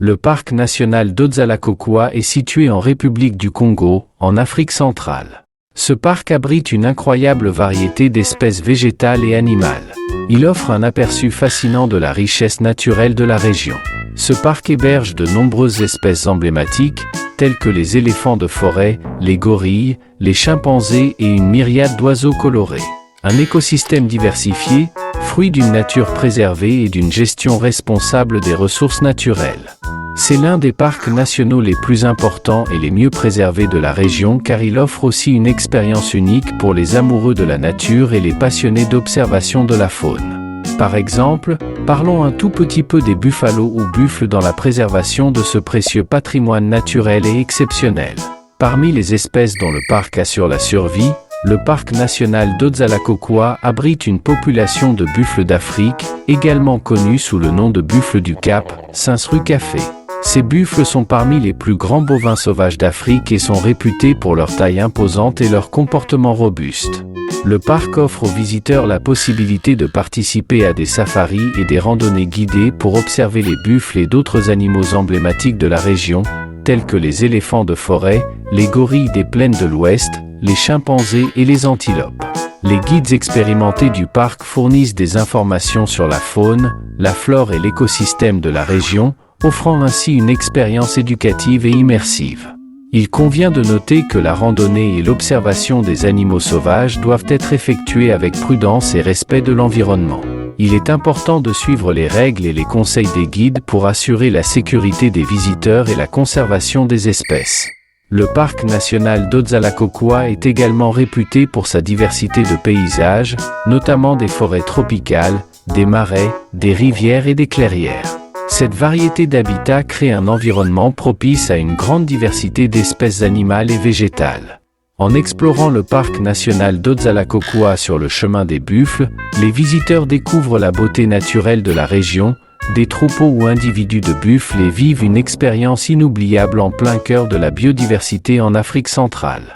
Le parc national d'Odzalakokwa est situé en République du Congo, en Afrique centrale. Ce parc abrite une incroyable variété d'espèces végétales et animales. Il offre un aperçu fascinant de la richesse naturelle de la région. Ce parc héberge de nombreuses espèces emblématiques, telles que les éléphants de forêt, les gorilles, les chimpanzés et une myriade d'oiseaux colorés. Un écosystème diversifié, fruit d'une nature préservée et d'une gestion responsable des ressources naturelles. C'est l'un des parcs nationaux les plus importants et les mieux préservés de la région car il offre aussi une expérience unique pour les amoureux de la nature et les passionnés d'observation de la faune. Par exemple, parlons un tout petit peu des buffalo ou buffles dans la préservation de ce précieux patrimoine naturel et exceptionnel. Parmi les espèces dont le parc assure la survie, le parc national d'Odzalakokwa abrite une population de buffles d'Afrique, également connue sous le nom de buffles du Cap, Sinsrue-Café. Ces buffles sont parmi les plus grands bovins sauvages d'Afrique et sont réputés pour leur taille imposante et leur comportement robuste. Le parc offre aux visiteurs la possibilité de participer à des safaris et des randonnées guidées pour observer les buffles et d'autres animaux emblématiques de la région, tels que les éléphants de forêt, les gorilles des plaines de l'Ouest, les chimpanzés et les antilopes. Les guides expérimentés du parc fournissent des informations sur la faune, la flore et l'écosystème de la région, offrant ainsi une expérience éducative et immersive. Il convient de noter que la randonnée et l'observation des animaux sauvages doivent être effectuées avec prudence et respect de l'environnement. Il est important de suivre les règles et les conseils des guides pour assurer la sécurité des visiteurs et la conservation des espèces. Le parc national d'Odzalakokwa est également réputé pour sa diversité de paysages, notamment des forêts tropicales, des marais, des rivières et des clairières. Cette variété d'habitats crée un environnement propice à une grande diversité d'espèces animales et végétales. En explorant le parc national d'Odzalakokwa sur le chemin des buffles, les visiteurs découvrent la beauté naturelle de la région, des troupeaux ou individus de buffles et vivent une expérience inoubliable en plein cœur de la biodiversité en Afrique centrale.